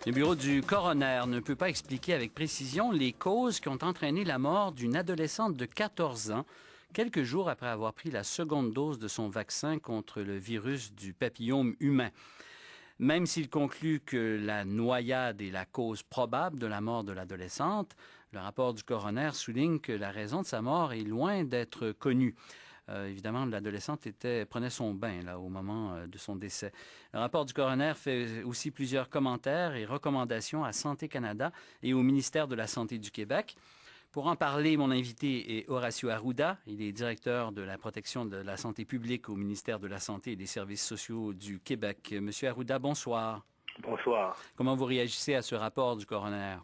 Le bureau du coroner ne peut pas expliquer avec précision les causes qui ont entraîné la mort d'une adolescente de 14 ans, quelques jours après avoir pris la seconde dose de son vaccin contre le virus du papillome humain. Même s'il conclut que la noyade est la cause probable de la mort de l'adolescente, le rapport du coroner souligne que la raison de sa mort est loin d'être connue. Évidemment, l'adolescente prenait son bain là, au moment de son décès. Le rapport du coroner fait aussi plusieurs commentaires et recommandations à Santé Canada et au ministère de la Santé du Québec. Pour en parler, mon invité est Horacio Arruda. Il est directeur de la protection de la santé publique au ministère de la Santé et des services sociaux du Québec. Monsieur Arruda, bonsoir. Bonsoir. Comment vous réagissez à ce rapport du coroner?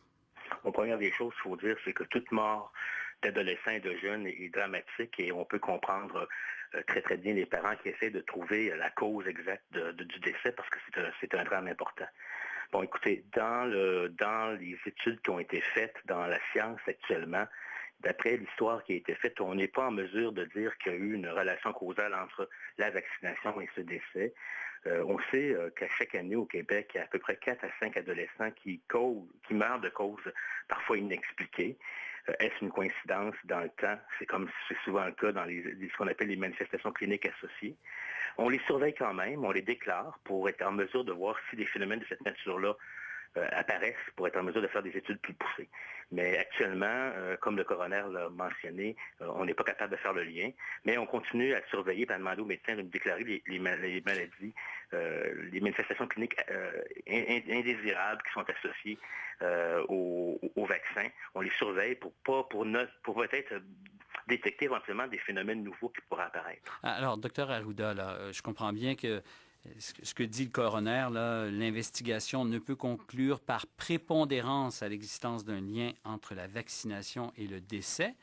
Bon, première des choses, il faut dire, c'est que toute mort d'adolescents et de jeunes est dramatique et on peut comprendre très très bien les parents qui essaient de trouver la cause exacte du décès parce que c'est un drame important. Bon, écoutez, dans les études qui ont été faites dans la science actuellement, d'après l'histoire qui a été faite, on n'est pas en mesure de dire qu'il y a eu une relation causale entre la vaccination et ce décès. On sait qu'à chaque année au Québec, il y a à peu près 4 à 5 adolescents qui meurent de causes parfois inexpliquées. Est-ce une coïncidence dans le temps? C'est comme c'est souvent le cas dans ce qu'on appelle les manifestations cliniques associées. On les surveille quand même, on les déclare pour être en mesure de voir si des phénomènes de cette nature-là apparaissent pour être en mesure de faire des études plus poussées. Mais actuellement, comme le coroner l'a mentionné, on n'est pas capable de faire le lien, mais on continue à surveiller et à demander aux médecins de nous déclarer les maladies, les manifestations cliniques indésirables qui sont associées au vaccin. On les surveille pour peut-être détecter éventuellement des phénomènes nouveaux qui pourraient apparaître. Alors, docteur Arruda, là, je comprends bien que ce que dit le coroner, là, l'investigation ne peut conclure par prépondérance à l'existence d'un lien entre la vaccination et le décès.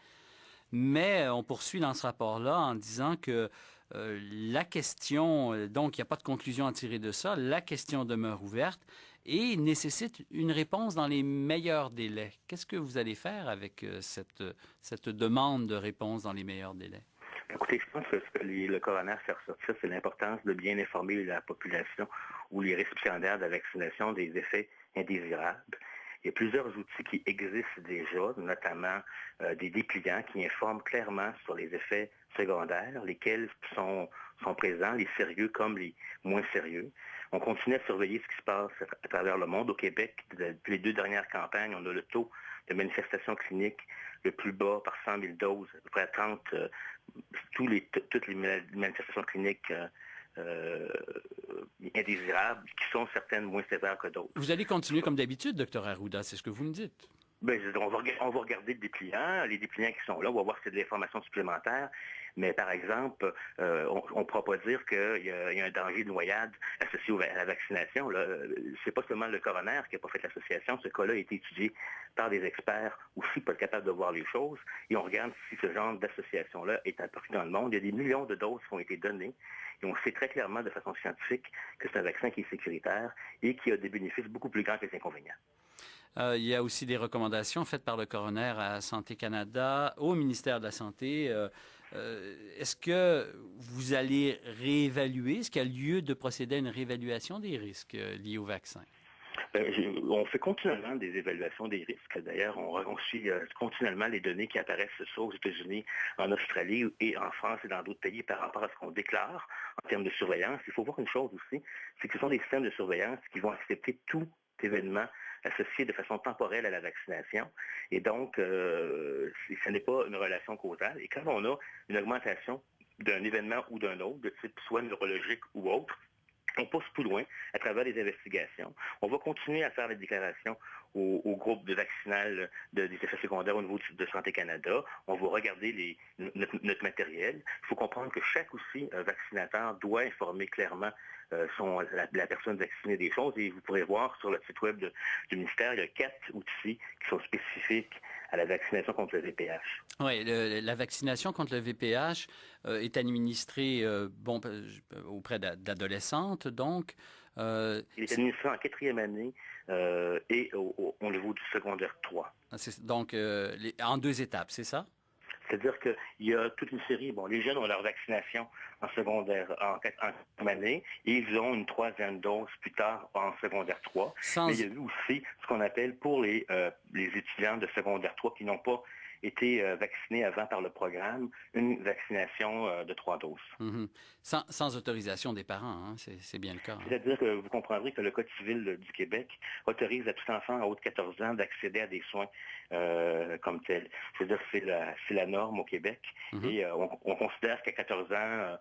Mais on poursuit dans ce rapport-là en disant que la question, donc il n'y a pas de conclusion à tirer de ça, la question demeure ouverte et nécessite une réponse dans les meilleurs délais. Qu'est-ce que vous allez faire avec cette demande de réponse dans les meilleurs délais? Écoutez, je pense que ce que le coroner fait ressortir, c'est l'importance de bien informer la population ou les récipiendaires de la vaccination des effets indésirables. Il y a plusieurs outils qui existent déjà, notamment des dépliants qui informent clairement sur les effets secondaires, lesquels sont présents, les sérieux comme les moins sérieux. On continue à surveiller ce qui se passe à travers le monde. Au Québec, depuis les 2 dernières campagnes, on a le taux de manifestations cliniques le plus bas par 100 000 doses, à peu près 30, toutes les manifestations cliniques indésirables, qui sont certaines moins sévères que d'autres. Vous allez continuer comme d'habitude, docteur Arruda, c'est ce que vous me dites. Ben, on va regarder les dépliants qui sont là, on va voir si c'est de l'information supplémentaire. Mais par exemple, on ne pourra pas dire qu'il y a un danger de noyade associé à la vaccination. C'est pas seulement le coroner qui n'a pas fait l'association. Ce cas-là a été étudié par des experts aussi pas capables de voir les choses. Et on regarde si ce genre d'association-là est apparu dans le monde. Il y a des millions de doses qui ont été données. Et on sait très clairement de façon scientifique que c'est un vaccin qui est sécuritaire et qui a des bénéfices beaucoup plus grands que les inconvénients. Il y a aussi des recommandations faites par le coroner à Santé Canada, au ministère de la Santé. Est-ce que vous allez réévaluer? Est-ce qu'il y a lieu de procéder à une réévaluation des risques liés au vaccin? On fait continuellement des évaluations des risques. D'ailleurs, on suit continuellement les données qui apparaissent soit aux États-Unis, en Australie et en France et dans d'autres pays par rapport à ce qu'on déclare en termes de surveillance. Il faut voir une chose aussi, c'est que ce sont des systèmes de surveillance qui vont accepter tout événement associé de façon temporelle à la vaccination. Et donc, ce n'est pas une relation causale. Et quand on a une augmentation d'un événement ou d'un autre, de type soit neurologique ou autre, on pousse plus loin à travers les investigations. On va continuer à faire les déclarations au groupe de vaccinal des effets secondaires au niveau de Santé Canada. On va regarder notre matériel. Il faut comprendre que chaque aussi vaccinateur doit informer clairement la personne vaccinée des choses. Et vous pourrez voir sur le site web du ministère, il y a 4 outils qui sont spécifiques à la vaccination contre le VPH. Oui, la vaccination contre le VPH est administrée auprès d'adolescentes, donc. Il est administré en 4e année et au niveau du secondaire 3. Donc, en 2 étapes, c'est ça? C'est-à-dire qu'il y a toute une série, bon, les jeunes ont leur vaccination en secondaire, en quatrième année, et ils ont une troisième dose plus tard en secondaire 3. Mais il y a eu aussi ce qu'on appelle pour les étudiants de secondaire 3 qui n'ont pas été vaccinés avant par le programme, une vaccination de 3 doses. Mm-hmm. Sans autorisation des parents, hein? C'est bien le cas. Hein? C'est-à-dire que vous comprendrez que le Code civil du Québec autorise à tout enfant à haut de 14 ans d'accéder à des soins comme tels. C'est-à-dire que c'est la norme au Québec. Mm-hmm. Et on considère qu'à 14 ans,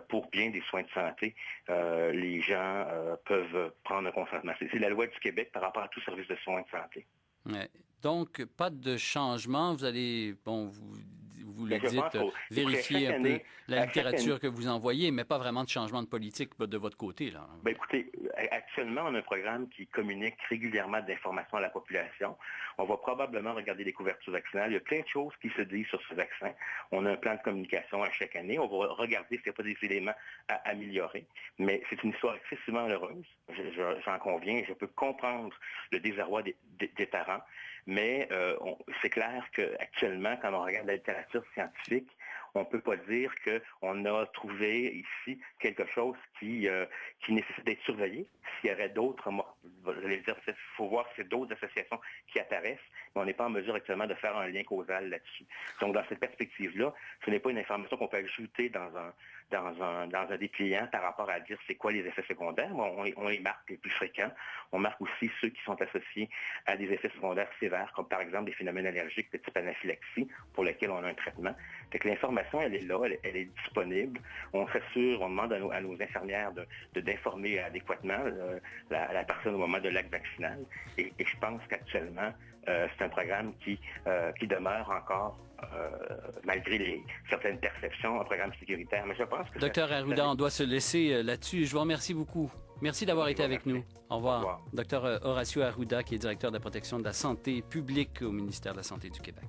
pour bien des soins de santé, les gens peuvent prendre un consentement. C'est la loi du Québec par rapport à tout service de soins de santé. Ouais. Donc, pas de changement. Vous allez, bon, vous le dites, vérifier un peu la littérature que vous envoyez, mais pas vraiment de changement de politique de votre côté, là. Bien, écoutez, actuellement, on a un programme qui communique régulièrement d'informations à la population. On va probablement regarder les couvertures vaccinales. Il y a plein de choses qui se disent sur ce vaccin. On a un plan de communication à chaque année. On va regarder s'il n'y a pas des éléments à améliorer. Mais c'est une histoire excessivement heureuse. J'en conviens. Je peux comprendre le désarroi des parents. Mais c'est clair qu'actuellement, quand on regarde la littérature scientifique, on ne peut pas dire qu'on a trouvé ici quelque chose qui nécessite d'être surveillé. S'il y aurait d'autres, il faut voir si c'est d'autres associations qui apparaissent, mais on n'est pas en mesure actuellement de faire un lien causal là-dessus. Donc, dans cette perspective-là, ce n'est pas une information qu'on peut ajouter dans un dépliant par rapport à dire c'est quoi les effets secondaires. On les marque les plus fréquents. On marque aussi ceux qui sont associés à des effets secondaires sévères, comme par exemple des phénomènes allergiques de type anaphylaxie, pour lesquels on a un traitement. Fait que l'information, elle est là, elle est disponible. On s'assure, on demande à nos infirmières d'informer adéquatement la personne au moment de l'acte vaccinal. Et je pense qu'actuellement, c'est un programme qui demeure encore, malgré certaines perceptions, un programme sécuritaire. Mais je pense que Docteur Arruda, on doit se laisser là-dessus. Je vous remercie beaucoup. Merci d'avoir été avec nous. Au revoir. Docteur Horacio Arruda, qui est directeur de la protection de la santé publique au ministère de la Santé du Québec.